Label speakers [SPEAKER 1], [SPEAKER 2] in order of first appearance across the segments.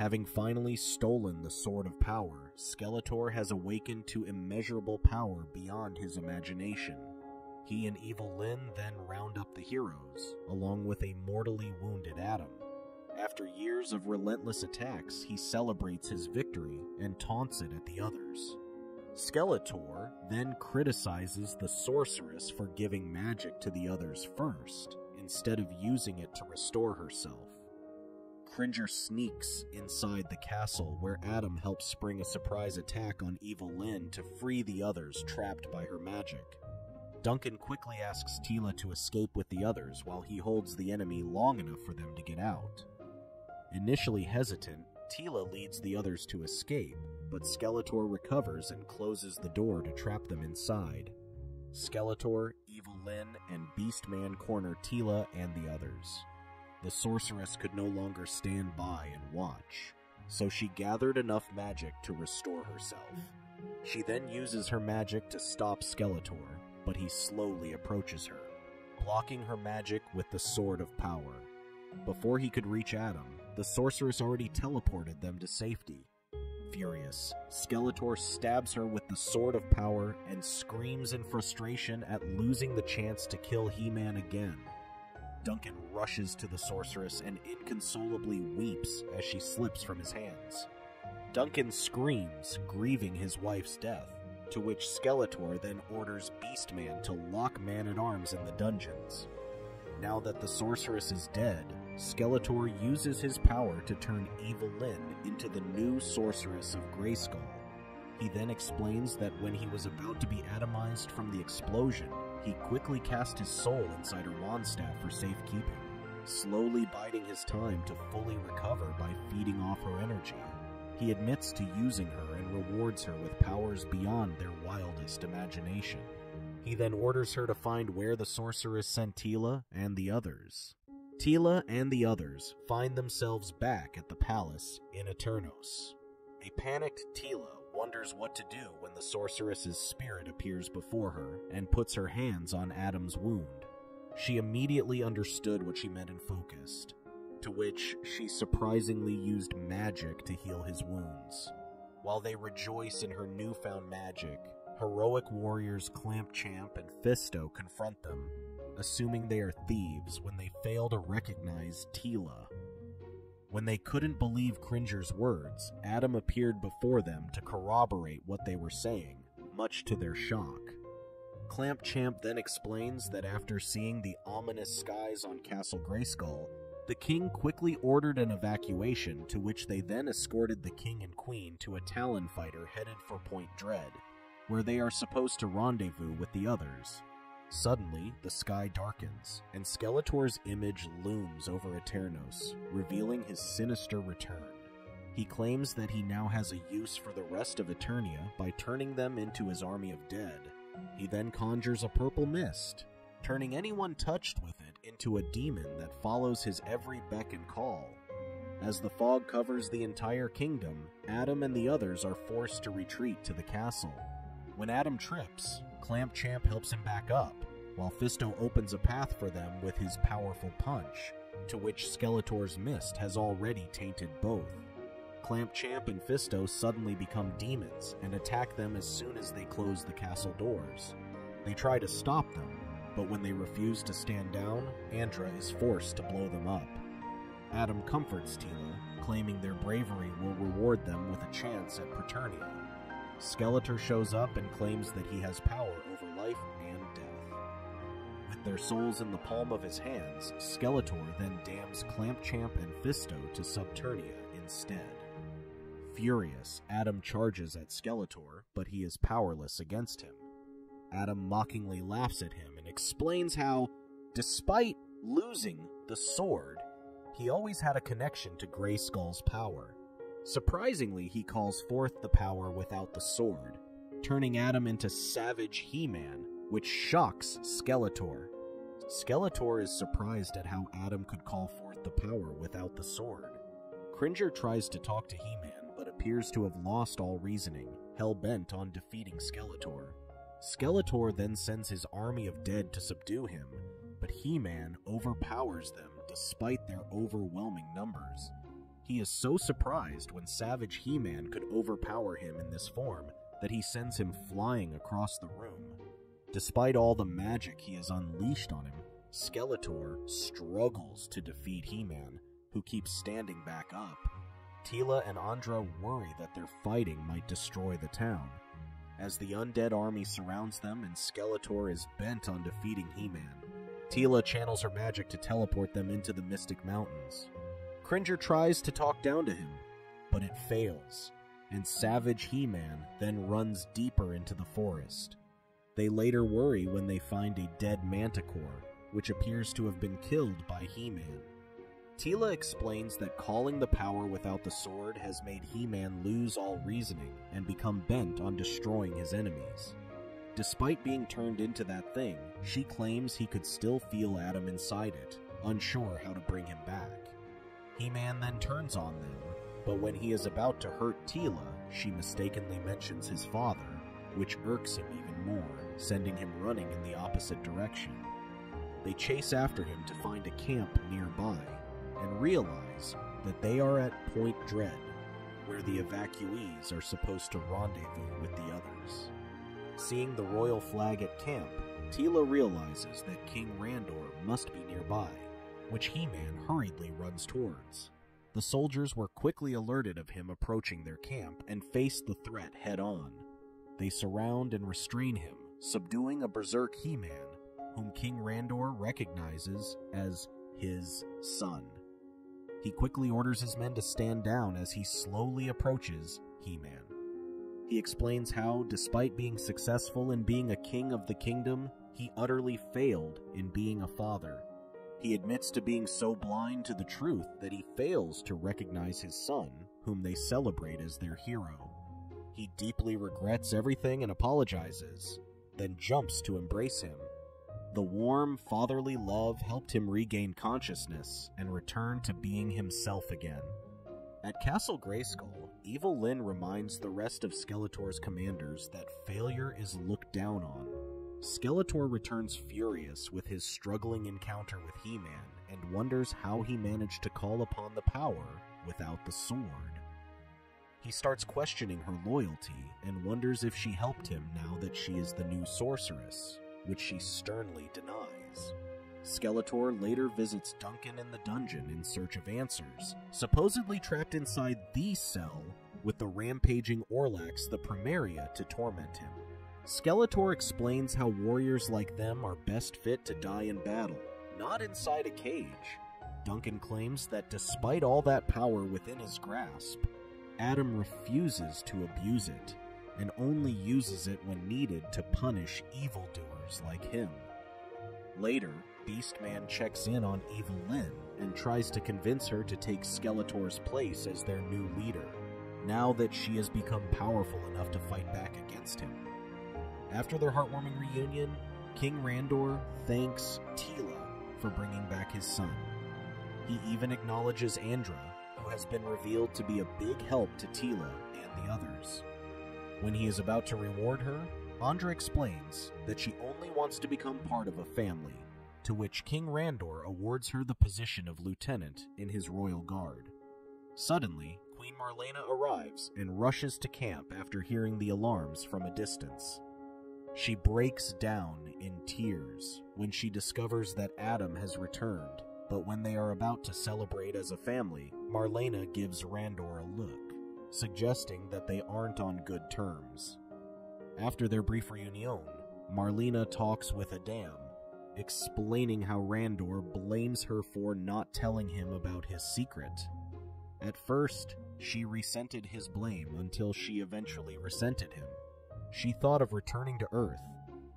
[SPEAKER 1] Having finally stolen the Sword of Power, Skeletor has awakened to immeasurable power beyond his imagination. He and Evil Lyn then round up the heroes, along with a mortally wounded Adam. After years of relentless attacks, he celebrates his victory and taunts it at the others. Skeletor then criticizes the sorceress for giving magic to the others first, instead of using it to restore herself. Cringer sneaks inside the castle where Adam helps spring a surprise attack on Evil Lyn to free the others trapped by her magic. Duncan quickly asks Teela to escape with the others while he holds the enemy long enough for them to get out. Initially hesitant, Teela leads the others to escape, but Skeletor recovers and closes the door to trap them inside. Skeletor, Evil Lyn, and Beastman corner Teela and the others. The sorceress could no longer stand by and watch, so she gathered enough magic to restore herself. She then uses her magic to stop Skeletor, but he slowly approaches her, blocking her magic with the Sword of Power. Before he could reach Adam, the sorceress already teleported them to safety. Furious, Skeletor stabs her with the Sword of Power and screams in frustration at losing the chance to kill He-Man again. Duncan rushes to the sorceress and inconsolably weeps as she slips from his hands. Duncan screams, grieving his wife's death, to which Skeletor then orders Beastman to lock Man-at-Arms in the dungeons. Now that the sorceress is dead, Skeletor uses his power to turn Evil Lyn into the new sorceress of Grayskull. He then explains that when he was about to be atomized from the explosion, he quickly cast his soul inside her Mondstaff for safekeeping, slowly biding his time to fully recover by feeding off her energy. He admits to using her and rewards her with powers beyond their wildest imagination. He then orders her to find where the sorceress sent Teela and the others. Teela and the others find themselves back at the palace in Eternos. A panicked Teela wonders what to do when the sorceress's spirit appears before her and puts her hands on Adam's wound. She immediately understood what she meant and focused, to which she surprisingly used magic to heal his wounds. While they rejoice in her newfound magic, heroic warriors Clampchamp and Fisto confront them, assuming they are thieves when they fail to recognize Teela. When they couldn't believe Cringer's words, Adam appeared before them to corroborate what they were saying, much to their shock. Clampchamp then explains that after seeing the ominous skies on Castle Grayskull, the king quickly ordered an evacuation, to which they then escorted the king and queen to a Talon fighter headed for Point Dread, where they are supposed to rendezvous with the others. Suddenly, the sky darkens, and Skeletor's image looms over Eternos, revealing his sinister return. He claims that he now has a use for the rest of Eternia by turning them into his army of dead. He then conjures a purple mist, turning anyone touched with it into a demon that follows his every beck and call. As the fog covers the entire kingdom, Adam and the others are forced to retreat to the castle. When Adam trips, Clampchamp helps him back up, while Fisto opens a path for them with his powerful punch, to which Skeletor's mist has already tainted both. Clampchamp and Fisto suddenly become demons and attack them as soon as they close the castle doors. They try to stop them, but when they refuse to stand down, Andra is forced to blow them up. Adam comforts Teela, claiming their bravery will reward them with a chance at Paternia. Skeletor shows up and claims that he has power over life and death. With their souls in the palm of his hands, Skeletor then damns Clampchamp and Fisto to Subternia instead. Furious, Adam charges at Skeletor, but he is powerless against him. Adam mockingly laughs at him and explains how, despite losing the sword, he always had a connection to Grayskull's power. Surprisingly, he calls forth the power without the sword, turning Adam into savage He-Man, which shocks Skeletor. Skeletor is surprised at how Adam could call forth the power without the sword. Cringer tries to talk to He-Man, but appears to have lost all reasoning, hell-bent on defeating Skeletor. Skeletor then sends his army of dead to subdue him, but He-Man overpowers them despite their overwhelming numbers. He is so surprised when Savage He-Man could overpower him in this form that he sends him flying across the room. Despite all the magic he has unleashed on him, Skeletor struggles to defeat He-Man, who keeps standing back up. Teela and Andra worry that their fighting might destroy the town, as the undead army surrounds them and Skeletor is bent on defeating He-Man. Teela channels her magic to teleport them into the Mystic Mountains. Cringer tries to talk down to him, but it fails, and Savage He-Man then runs deeper into the forest. They later worry when they find a dead Manticore, which appears to have been killed by He-Man. Teela explains that calling the power without the sword has made He-Man lose all reasoning and become bent on destroying his enemies. Despite being turned into that thing, she claims he could still feel Adam inside it, unsure how to bring him back. He-Man then turns on them, but when he is about to hurt Teela, she mistakenly mentions his father, which irks him even more, sending him running in the opposite direction. They chase after him to find a camp nearby, and realize that they are at Point Dread, where the evacuees are supposed to rendezvous with the others. Seeing the royal flag at camp, Teela realizes that King Randor must be nearby, which He-Man hurriedly runs towards. The soldiers were quickly alerted of him approaching their camp and face the threat head-on. They surround and restrain him, subduing a berserk He-Man, whom King Randor recognizes as his son. He quickly orders his men to stand down as he slowly approaches He-Man. He explains how, despite being successful in being a king of the kingdom, he utterly failed in being a father. He admits to being so blind to the truth that he fails to recognize his son, whom they celebrate as their hero. He deeply regrets everything and apologizes, then jumps to embrace him. The warm, fatherly love helped him regain consciousness and return to being himself again. At Castle Grayskull, Evil Lyn reminds the rest of Skeletor's commanders that failure is looked down on. Skeletor returns furious with his struggling encounter with He-Man and wonders how he managed to call upon the power without the sword. He starts questioning her loyalty and wonders if she helped him now that she is the new sorceress, which she sternly denies. Skeletor later visits Duncan in the dungeon in search of answers, supposedly trapped inside the cell with the rampaging Orlax the Primaria to torment him. Skeletor explains how warriors like them are best fit to die in battle, not inside a cage. Duncan claims that despite all that power within his grasp, Adam refuses to abuse it, and only uses it when needed to punish evildoers like him. Later, Beastman checks in on Evil Lyn and tries to convince her to take Skeletor's place as their new leader, now that she has become powerful enough to fight back against him. After their heartwarming reunion, King Randor thanks Teela for bringing back his son. He even acknowledges Andra, who has been revealed to be a big help to Teela and the others. When he is about to reward her, Andra explains that she only wants to become part of a family, to which King Randor awards her the position of lieutenant in his royal guard. Suddenly, Queen Marlena arrives and rushes to camp after hearing the alarms from a distance. She breaks down in tears when she discovers that Adam has returned, but when they are about to celebrate as a family, Marlena gives Randor a look, suggesting that they aren't on good terms. After their brief reunion, Marlena talks with Adam, explaining how Randor blames her for not telling him about his secret. At first, she resented his blame until she eventually resented him. She thought of returning to Earth,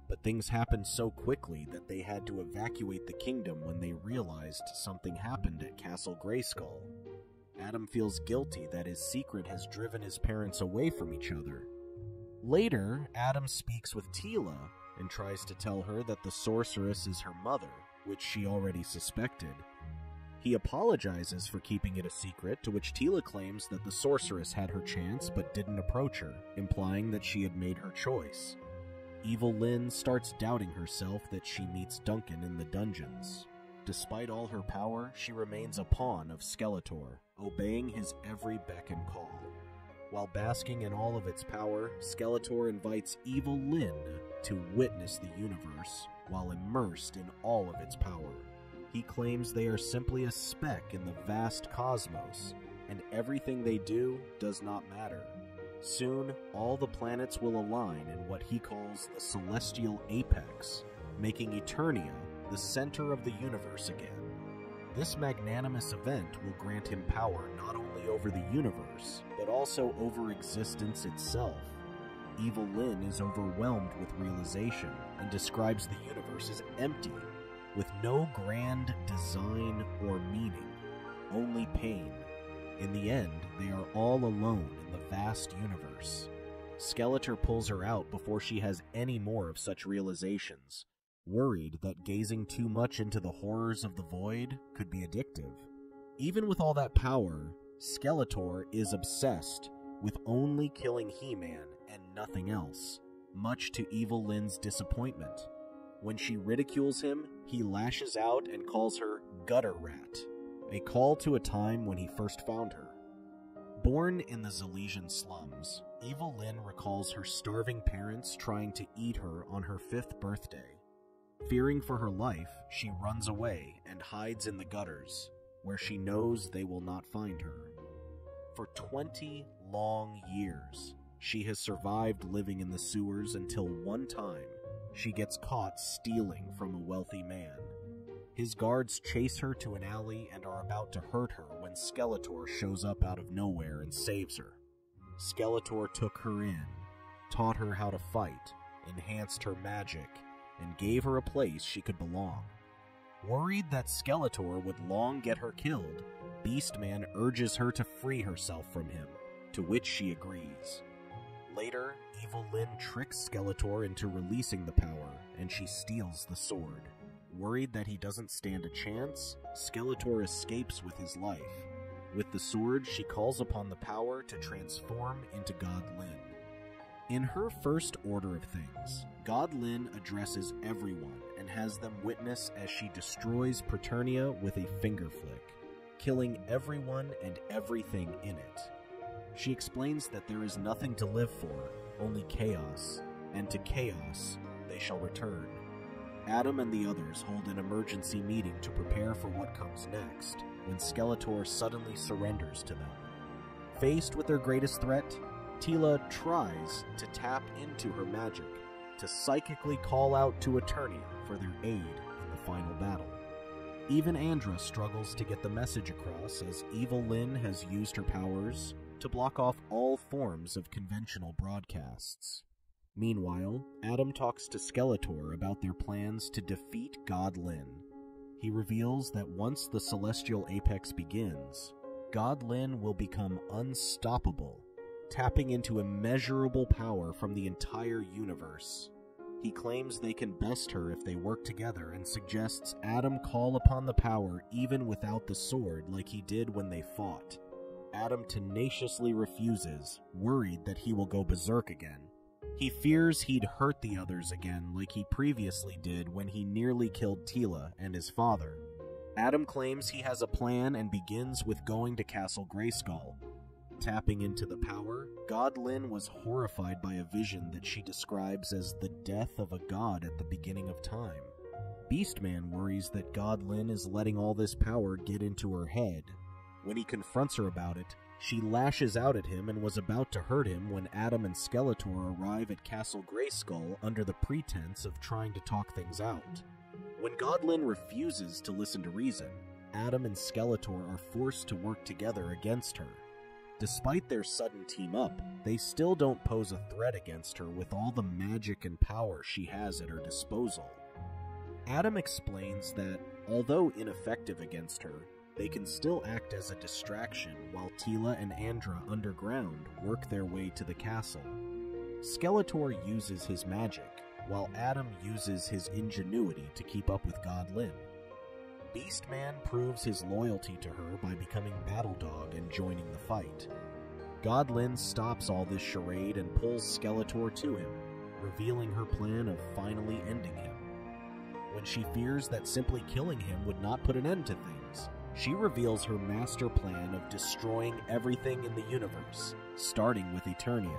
[SPEAKER 1] but things happened so quickly that they had to evacuate the kingdom when they realized something happened at Castle Grayskull. Adam feels guilty that his secret has driven his parents away from each other. Later, Adam speaks with Teela and tries to tell her that the sorceress is her mother, which she already suspected. He apologizes for keeping it a secret, to which Teela claims that the sorceress had her chance but didn't approach her, implying that she had made her choice. Evil Lyn starts doubting herself that she meets Duncan in the dungeons. Despite all her power, she remains a pawn of Skeletor, obeying his every beck and call. While basking in all of its power, Skeletor invites evil Lyn to witness the universe while immersed in all of its power. He claims they are simply a speck in the vast cosmos, and everything they do does not matter. Soon, all the planets will align in what he calls the celestial apex, making Eternia the center of the universe again. This magnanimous event will grant him power not only over the universe, but also over existence itself. Evil Lyn is overwhelmed with realization and describes the universe as empty, with no grand design or meaning, only pain. In the end, they are all alone in the vast universe. Skeletor pulls her out before she has any more of such realizations, worried that gazing too much into the horrors of the void could be addictive. Even with all that power, Skeletor is obsessed with only killing He-Man and nothing else, much to Evil Lyn's disappointment. When she ridicules him, he lashes out and calls her Gutter Rat, a call to a time when he first found her. Born in the Zalesian slums, Evil Lyn recalls her starving parents trying to eat her on her 5th birthday. Fearing for her life, she runs away and hides in the gutters, where she knows they will not find her. For 20 long years, she has survived living in the sewers until one time she gets caught stealing from a wealthy man. His guards chase her to an alley and are about to hurt her when Skeletor shows up out of nowhere and saves her. Skeletor took her in, taught her how to fight, enhanced her magic, and gave her a place she could belong. Worried that Skeletor would long get her killed, Beastman urges her to free herself from him, to which she agrees. Later, Evil Lyn tricks Skeletor into releasing the power, and she steals the sword. Worried that he doesn't stand a chance, Skeletor escapes with his life. With the sword, she calls upon the power to transform into God Lyn. In her first order of things, God Lyn addresses everyone and has them witness as she destroys Preternia with a finger flick, killing everyone and everything in it. She explains that there is nothing to live for, only chaos, and to chaos they shall return. Adam and the others hold an emergency meeting to prepare for what comes next, when Skeletor suddenly surrenders to them. Faced with their greatest threat, Teela tries to tap into her magic to psychically call out to Eternia for their aid in the final battle. Even Andra struggles to get the message across as Evil Lyn has used her powers to block off all forms of conventional broadcasts. Meanwhile, Adam talks to Skeletor about their plans to defeat God Lyn. He reveals that once the Celestial Apex begins, God Lyn will become unstoppable, tapping into immeasurable power from the entire universe. He claims they can best her if they work together and suggests Adam call upon the power even without the sword like he did when they fought. Adam tenaciously refuses, worried that he will go berserk again. He fears he'd hurt the others again like he previously did when he nearly killed Teela and his father. Adam claims he has a plan and begins with going to Castle Grayskull. Tapping into the power, God Lyn was horrified by a vision that she describes as the death of a god at the beginning of time. Beastman worries that God Lyn is letting all this power get into her head. When he confronts her about it, she lashes out at him and was about to hurt him when Adam and Skeletor arrive at Castle Grayskull under the pretense of trying to talk things out. When God Lyn refuses to listen to reason, Adam and Skeletor are forced to work together against her. Despite their sudden team-up, they still don't pose a threat against her with all the magic and power she has at her disposal. Adam explains that, although ineffective against her, they can still act as a distraction while Teela and Andra underground work their way to the castle. Skeletor uses his magic, while Adam uses his ingenuity to keep up with God Lyn. Beastman proves his loyalty to her by becoming Battle Dog and joining the fight. God Lyn stops all this charade and pulls Skeletor to him, revealing her plan of finally ending him. when she fears that simply killing him would not put an end to things. She reveals her master plan of destroying everything in the universe, starting with Eternia.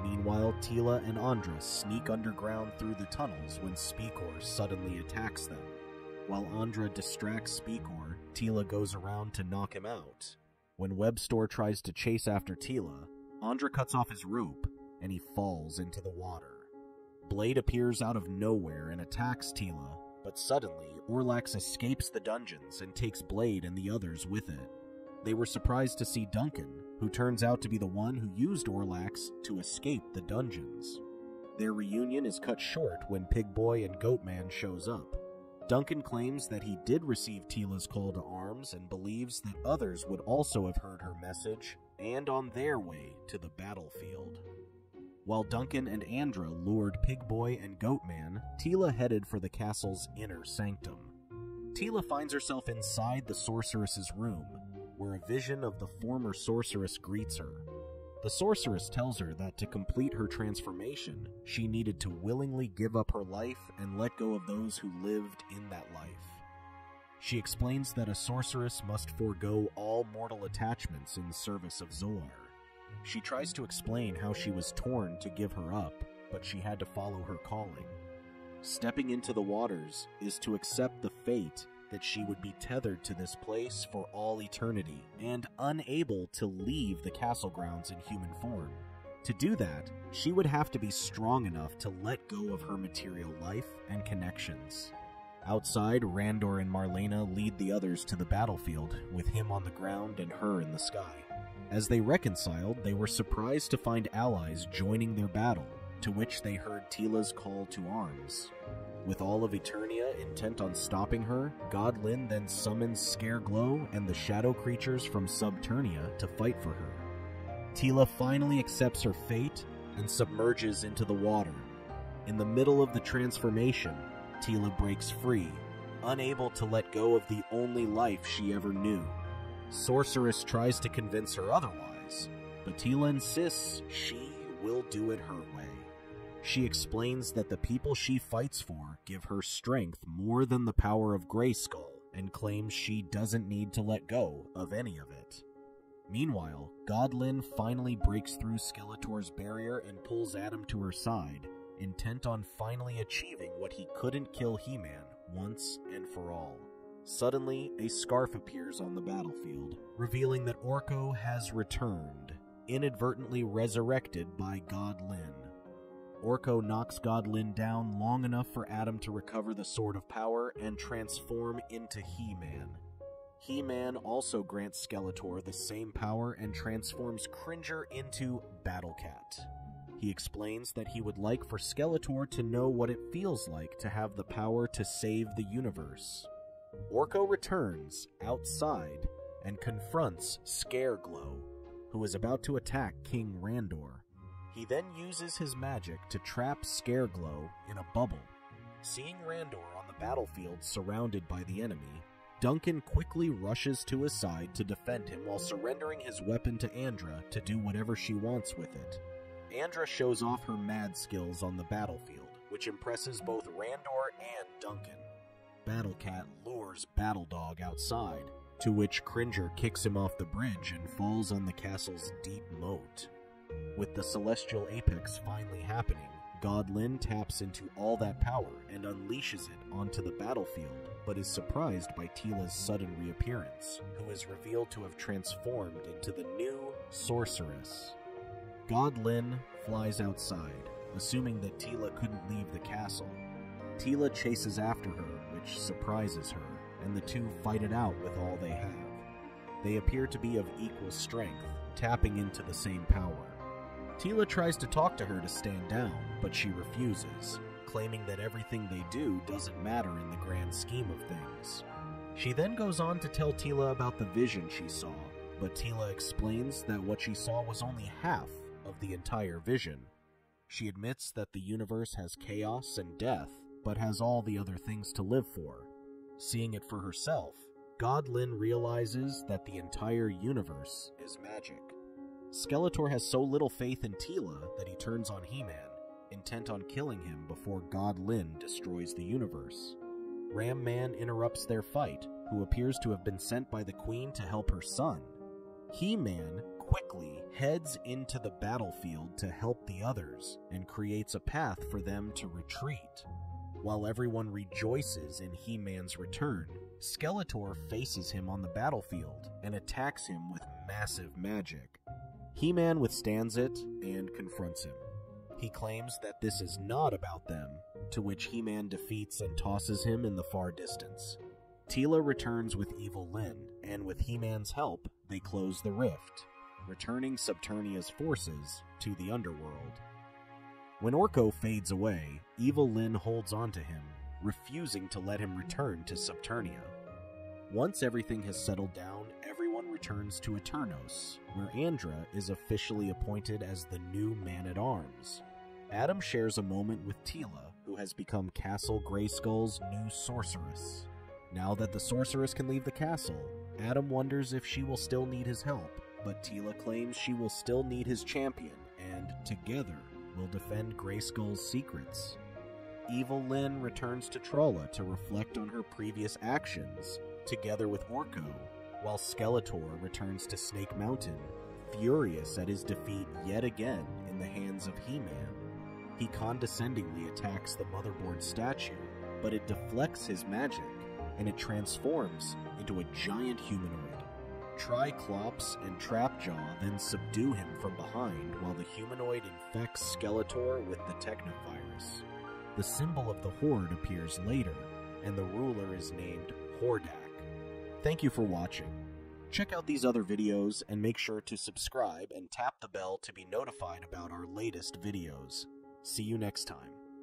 [SPEAKER 1] Meanwhile, Teela and Andra sneak underground through the tunnels when Spikor suddenly attacks them. While Andra distracts Spikor, Teela goes around to knock him out. When Webstor tries to chase after Teela, Andra cuts off his rope, and he falls into the water. Blade appears out of nowhere and attacks Teela, but suddenly, Orlax escapes the dungeons and takes Blade and the others with it. They were surprised to see Duncan, who turns out to be the one who used Orlax to escape the dungeons. Their reunion is cut short when Pig-Boy and Goatman shows up. Duncan claims that he did receive Teela's call to arms and believes that others would also have heard her message and on their way to the battlefield. While Duncan and Andra lured Pig-Boy and Goatman, Teela headed for the castle's inner sanctum. Teela finds herself inside the sorceress's room, where a vision of the former sorceress greets her. The sorceress tells her that to complete her transformation, she needed to willingly give up her life and let go of those who lived in that life. She explains that a sorceress must forego all mortal attachments in service of Zoar. She tries to explain how she was torn to give her up, but she had to follow her calling. Stepping into the waters is to accept the fate that she would be tethered to this place for all eternity and unable to leave the castle grounds in human form. To do that, she would have to be strong enough to let go of her material life and connections. Outside, Randor and Marlena lead the others to the battlefield, with him on the ground and her in the sky. As they reconciled, they were surprised to find allies joining their battle, to which they heard Teela's call to arms. With all of Eternia intent on stopping her, Godlin then summons Scareglow and the shadow creatures from Subternia to fight for her. Teela finally accepts her fate and submerges into the water. In the middle of the transformation, Teela breaks free, unable to let go of the only life she ever knew. Sorceress tries to convince her otherwise, but Teela insists she will do it her way. She explains that the people she fights for give her strength more than the power of Grayskull, and claims she doesn't need to let go of any of it. Meanwhile, Godlin finally breaks through Skeletor's barrier and pulls Adam to her side, intent on finally achieving what he couldn't kill He-Man once and for all. Suddenly, a scarf appears on the battlefield, revealing that Orko has returned, inadvertently resurrected by Godlin. Orko knocks Godlin down long enough for Adam to recover the Sword of Power and transform into He-Man. He-Man also grants Skeletor the same power and transforms Cringer into Battlecat. He explains that he would like for Skeletor to know what it feels like to have the power to save the universe. Orko returns outside and confronts Scareglow, who is about to attack King Randor. He then uses his magic to trap Scareglow in a bubble. Seeing Randor on the battlefield surrounded by the enemy, Duncan quickly rushes to his side to defend him while surrendering his weapon to Andra to do whatever she wants with it. Andra shows off her mad skills on the battlefield, which impresses both Randor and Duncan. Battlecat lures Battledog outside, to which Cringer kicks him off the bridge and falls on the castle's deep moat. With the Celestial Apex finally happening, Godlin taps into all that power and unleashes it onto the battlefield, but is surprised by Teela's sudden reappearance, who is revealed to have transformed into the new Sorceress. Godlin flies outside, assuming that Teela couldn't leave the castle. Teela chases after her, which surprises her, and the two fight it out with all they have. They appear to be of equal strength, tapping into the same power. Teela tries to talk to her to stand down, but she refuses, claiming that everything they do doesn't matter in the grand scheme of things. She then goes on to tell Teela about the vision she saw, but Teela explains that what she saw was only half of the entire vision. She admits that the universe has chaos and death, but has all the other things to live for. Seeing it for herself, Godlin realizes that the entire universe is magic. Skeletor has so little faith in Teela that he turns on He-Man, intent on killing him before God Lin destroys the universe. Ram Man interrupts their fight, who appears to have been sent by the Queen to help her son. He-Man quickly heads into the battlefield to help the others and creates a path for them to retreat. While everyone rejoices in He-Man's return, Skeletor faces him on the battlefield and attacks him with massive magic. He-Man withstands it and confronts him. He claims that this is not about them, to which He-Man defeats and tosses him in the far distance. Teela returns with Evil Lyn, and with He-Man's help, they close the rift, returning Subternia's forces to the underworld. When Orko fades away, Evil Lyn holds onto him, refusing to let him return to Subternia. Once everything has settled down, everyone returns to Eternos, where Andra is officially appointed as the new Man-at-Arms. Adam shares a moment with Teela, who has become Castle Grayskull's new sorceress. Now that the sorceress can leave the castle, Adam wonders if she will still need his help, but Teela claims she will still need his champion, and together will defend Grayskull's secrets. Evil Lyn returns to Trolla to reflect on her previous actions, together with Orko, while Skeletor returns to Snake Mountain, furious at his defeat yet again in the hands of He-Man. He condescendingly attacks the motherboard statue, but it deflects his magic, and it transforms into a giant humanoid. Triclops and Trapjaw then subdue him from behind while the humanoid infects Skeletor with the Technovirus. The symbol of the Horde appears later, and the ruler is named Hordak. Thank you for watching. Check out these other videos and make sure to subscribe and tap the bell to be notified about our latest videos. See you next time.